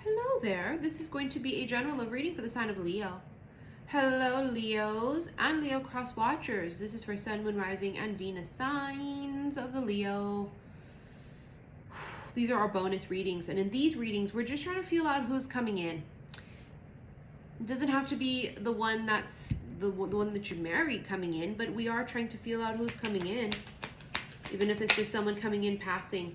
Hello there. This is going to be a general love reading for the sign of Leo. Hello, Leos and Leo cross watchers. This is for Sun, Moon, Rising, and Venus signs of the Leo. These are our bonus readings. And in these readings, we're just trying to feel out who's coming in. It doesn't have to be the one that's the one that you married coming in, but we are trying to feel out who's coming in, even if it's just someone coming in passing.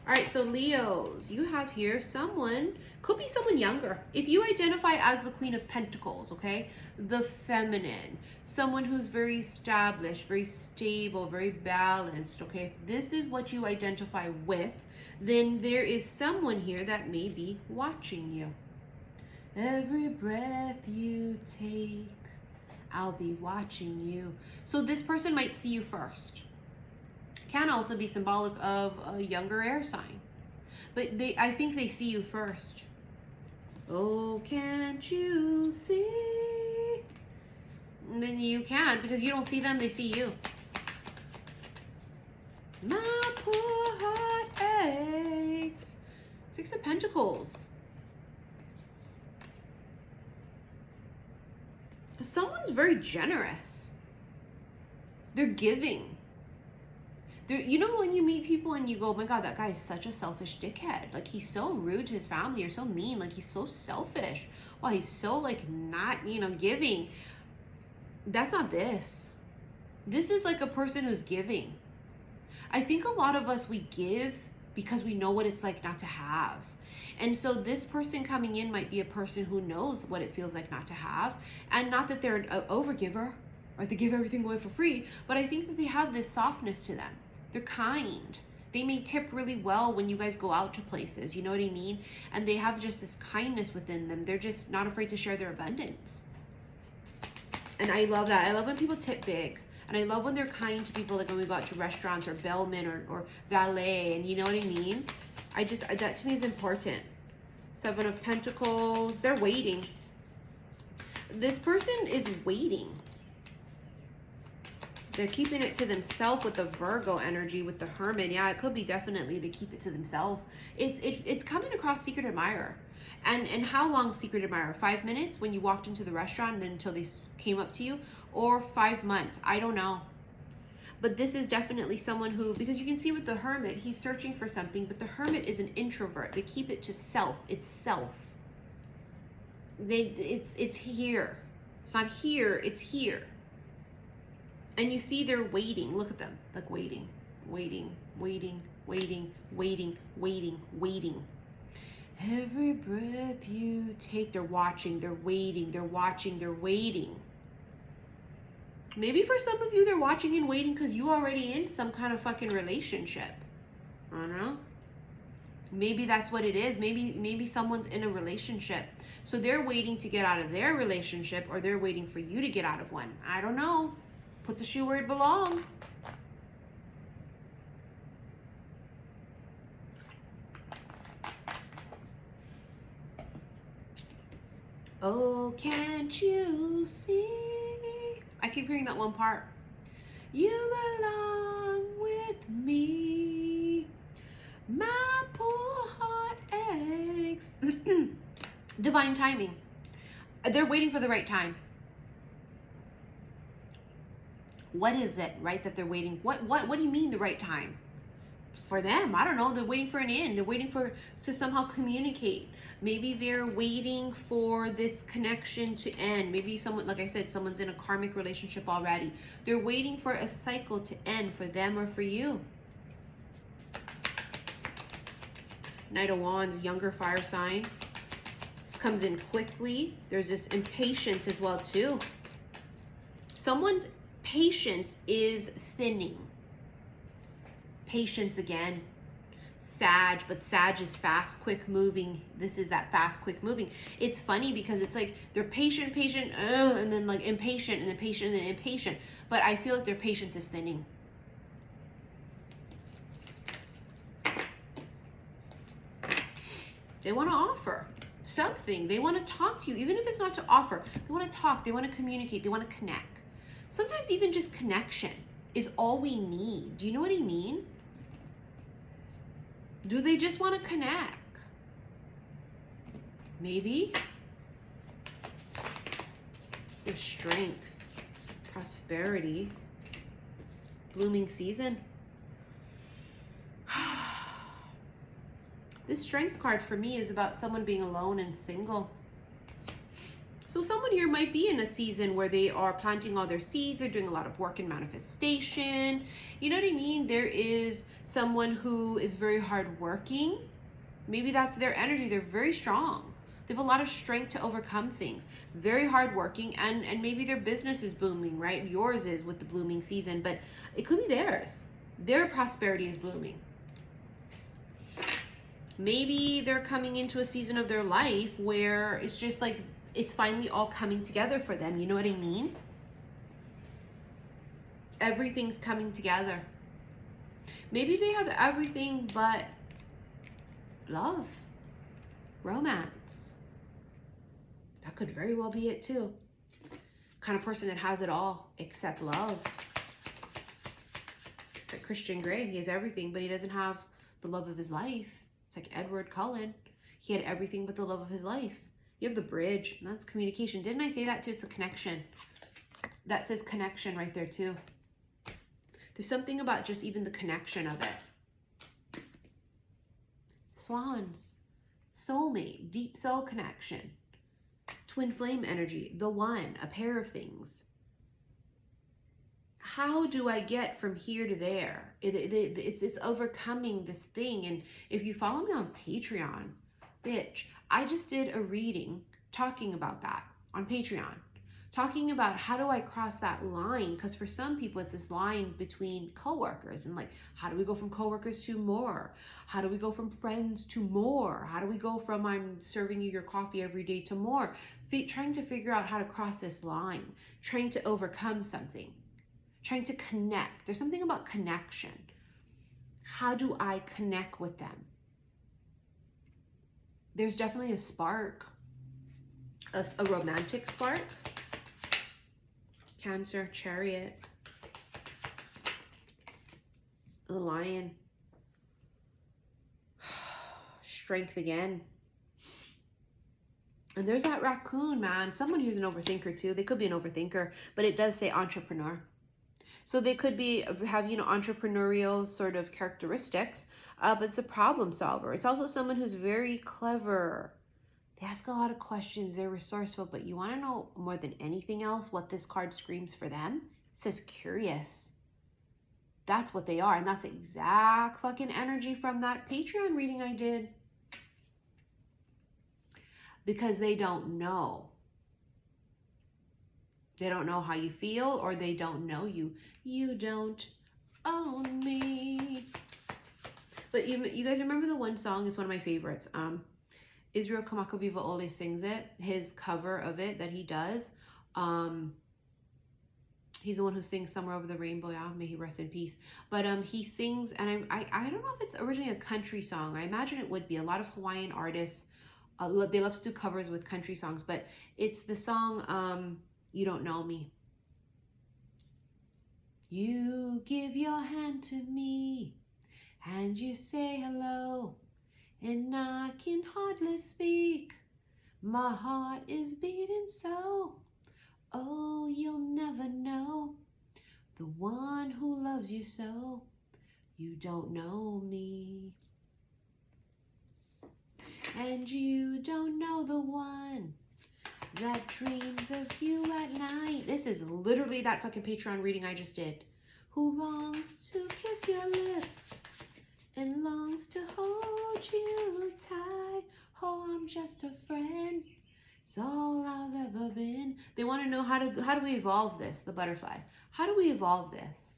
All right, so Leos, you have here someone, could be someone younger. If you identify as the Queen of Pentacles, okay, the feminine, someone who's very established, very stable, very balanced, okay, if this is what you identify with, then there is someone here that may be watching you. Every breath you take, I'll be watching you. So this person might see you first. Can also be symbolic of a younger air sign. But I think they see you first. Oh, can't you see? And then you can, because you don't see them, they see you. My poor heart aches. Six of Pentacles. Someone's very generous. They're giving. You know when you meet people and you go, oh my God, that guy is such a selfish dickhead. Like, he's so rude to his family or so mean. Like, he's so selfish. Wow, he's so, like, not, giving. That's not this. This is like a person who's giving. I think a lot of us, we give because we know what it's like not to have. And so this person coming in might be a person who knows what it feels like not to have. And not that they're an overgiver or they give everything away for free, but I think that they have this softness to them. They're kind. They may tip really well when you guys go out to places, you know what I mean? And they have just this kindness within them. They're just not afraid to share their abundance. And I love that. I love when people tip big. And I love when they're kind to people, like when we go out to restaurants or bellman or valet, and you know what I mean? That to me is important. Seven of Pentacles. They're waiting. This person is waiting. They're keeping it to themselves with the Virgo energy, with the Hermit. Yeah, it could be definitely they keep it to themselves. It's coming across secret admirer. And how long secret admirer? 5 minutes when you walked into the restaurant and then until they came up to you? Or 5 months? I don't know. But this is definitely someone who, because you can see with the Hermit, he's searching for something, but the Hermit is an introvert. They keep it to self. It's self. It's here. It's not here, it's here. And you see they're waiting. Look at them. Like waiting, waiting, waiting, waiting, waiting, waiting, waiting. Every breath you take, they're watching, they're waiting, they're watching, they're waiting. Maybe for some of you, they're watching and waiting because you already in some kind of fucking relationship. I don't know. Maybe that's what it is. Maybe someone's in a relationship. So they're waiting to get out of their relationship, or they're waiting for you to get out of one. I don't know. Put the shoe where it belongs. Oh, can't you see? I keep hearing that one part. You belong with me. My poor heart aches. Divine timing. They're waiting for the right time. What is it, right, that they're waiting? What do you mean the right time? For them, I don't know. They're waiting for an end. They're waiting to somehow communicate. Maybe they're waiting for this connection to end. Maybe someone, like I said, someone's in a karmic relationship already. They're waiting for a cycle to end for them or for you. Knight of Wands, younger fire sign. This comes in quickly. There's this impatience as well, too. Someone's patience is thinning. Patience again. Sag, but Sag is fast, quick moving. This is that fast, quick moving. It's funny because it's like they're patient, and then like impatient, and then patient, and then impatient. But I feel like their patience is thinning. They want to offer something. They want to talk to you, even if it's not to offer. They want to talk. They want to communicate. They want to connect. Sometimes even just connection is all we need. Do you know what I mean? Do they just want to connect? Maybe there's strength, prosperity, blooming season. This strength card for me is about someone being alone and single. So someone here might be in a season where they are planting all their seeds. They're doing a lot of work in manifestation. You know what I mean? There is someone who is very hardworking. Maybe that's their energy. They're very strong. They have a lot of strength to overcome things. Very hardworking, and maybe their business is booming, right? Yours is with the blooming season, but it could be theirs. Their prosperity is blooming. Maybe they're coming into a season of their life where it's just like, it's finally all coming together for them. You know what I mean? Everything's coming together. Maybe they have everything but love, romance. That could very well be it too. Kind of person that has it all except love. Like Christian Grey, he has everything, but he doesn't have the love of his life. It's like Edward Cullen. He had everything but the love of his life. You have the bridge. That's communication. Didn't I say that too? It's the connection. That says connection right there too. There's something about just even the connection of it. Swans. Soulmate. Deep soul connection. Twin flame energy. The one. A pair of things. How do I get from here to there? It's overcoming this thing. And if you follow me on Patreon, bitch, I just did a reading talking about that on Patreon. Talking about how do I cross that line? Because for some people, it's this line between coworkers. And like, how do we go from coworkers to more? How do we go from friends to more? How do we go from I'm serving you your coffee every day to more? Trying to figure out how to cross this line. Trying to overcome something. Trying to connect. There's something about connection. How do I connect with them? There's definitely a spark, a romantic spark. Cancer, Chariot, the Lion, Strength again. And there's that Raccoon, man. Someone who's an overthinker too. They could be an overthinker, but it does say entrepreneur. So they could be have, you know, entrepreneurial sort of characteristics, but it's a problem solver. It's also someone who's very clever. They ask a lot of questions. They're resourceful, but you want to know more than anything else what this card screams for them? It says curious. That's what they are, and that's the exact fucking energy from that Patreon reading I did. Because they don't know. They don't know how you feel, or they don't know you. You don't own me. But you guys remember the one song? It's one of my favorites. Israel Kamako Viva always sings it. His cover of it that he does. He's the one who sings Somewhere Over the Rainbow. Yeah, may he rest in peace. But he sings, and I don't know if it's originally a country song. I imagine it would be. A lot of Hawaiian artists, they love to do covers with country songs. But it's the song, You Don't Know Me. You give your hand to me, and you say hello, and I can hardly speak. My heart is beating so. Oh, you'll never know the one who loves you so. You don't know me. And you don't know the one that dreams of you at night. This is literally that fucking Patreon reading I just did. Who longs to kiss your lips and longs to hold you tight. Oh, I'm just a friend. It's all I've ever been. They want to know how do we evolve this, the butterfly? How do we evolve this?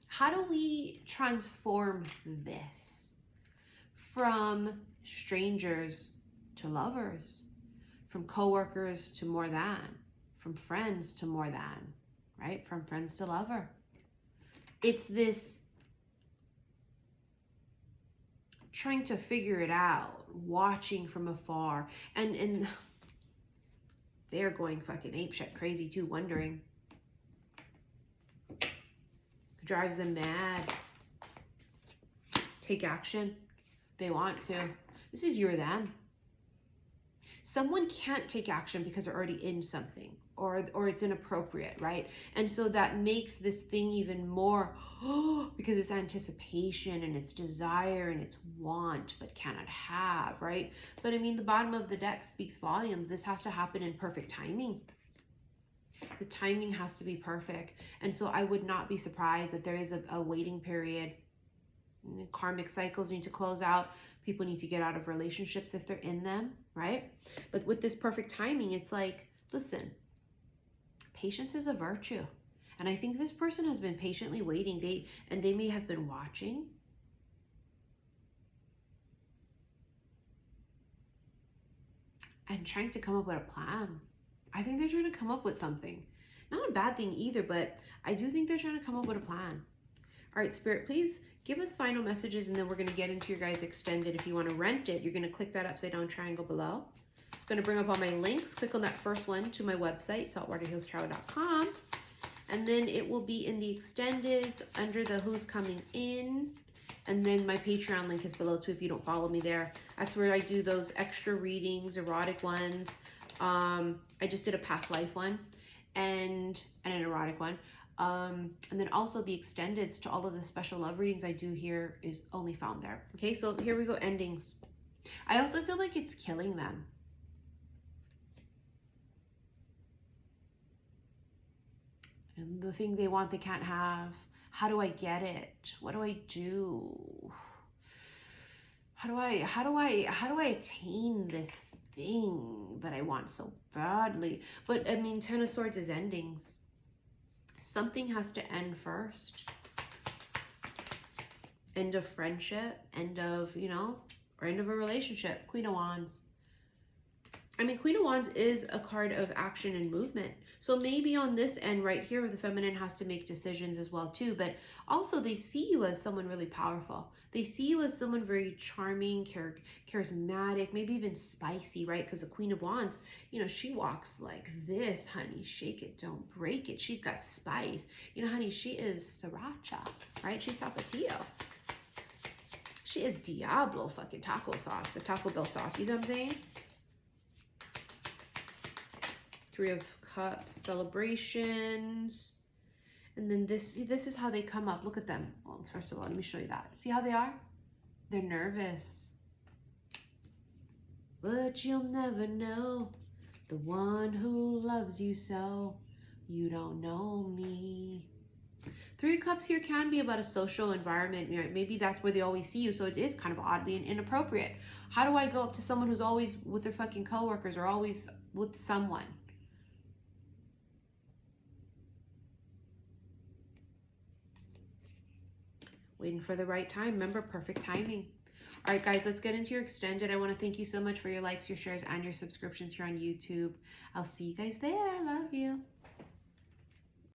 How do we transform this from strangers to lovers, from coworkers to more than, from friends to more than, right? From friends to lover. It's this trying to figure it out, watching from afar, and they're going fucking apeshit crazy too, wondering. Drives them mad. Take action. They want to. This is you or them. Someone can't take action because they're already in something, or it's inappropriate, right? And so that makes this thing even more, because it's anticipation and it's desire and it's want but cannot have, right? But I mean, the bottom of the deck speaks volumes. This has to happen in perfect timing. The timing has to be perfect. And so I would not be surprised that there is a waiting period. Karmic cycles need to close out. People need to get out of relationships if they're in them, right? But with this perfect timing, it's like, listen, patience is a virtue. And I think this person has been patiently waiting. They may have been watching. And trying to come up with a plan. I think they're trying to come up with something. Not a bad thing either, but I do think they're trying to come up with a plan. All right, Spirit, please give us final messages, and then we're going to get into your guys' extended. If you want to rent it, you're going to click that upside down triangle below. It's going to bring up all my links. Click on that first one to my website, saltwaterhillstarot.com. And then it will be in the extended under the who's coming in. And then my Patreon link is below too if you don't follow me there. That's where I do those extra readings, erotic ones. I just did a past life one and an erotic one. And then also the extendeds to all of the special love readings I do here is only found there. Okay, so here we go, endings. I also feel like it's killing them. And the thing they want, they can't have. How do I get it? What do I do? How do I attain this thing that I want so badly? But I mean, Ten of Swords is endings. Something has to end first. End of friendship, end of, or end of a relationship. Queen of Wands. I mean, Queen of Wands is a card of action and movement. So maybe on this end right here, the feminine has to make decisions as well too. But also they see you as someone really powerful. They see you as someone very charming, charismatic, maybe even spicy, right? Because the Queen of Wands, she walks like this, honey. Shake it, don't break it. She's got spice. Honey, she is sriracha, right? She's tapatio. She is Diablo fucking taco sauce, the Taco Bell sauce. You know what I'm saying? Three of Cups, celebrations. And then this is how they come up. Look at them. Well, first of all, let me show you that. See how they are? They're nervous. But you'll never know the one who loves you so. You don't know me. Three of Cups here can be about a social environment. Maybe that's where they always see you, so it is kind of oddly and inappropriate. How do I go up to someone who's always with their fucking coworkers or always with someone? Waiting for the right time. Remember, perfect timing. All right, guys, let's get into your extended. I want to thank you so much for your likes, your shares, and your subscriptions here on YouTube. I'll see you guys there. Love you.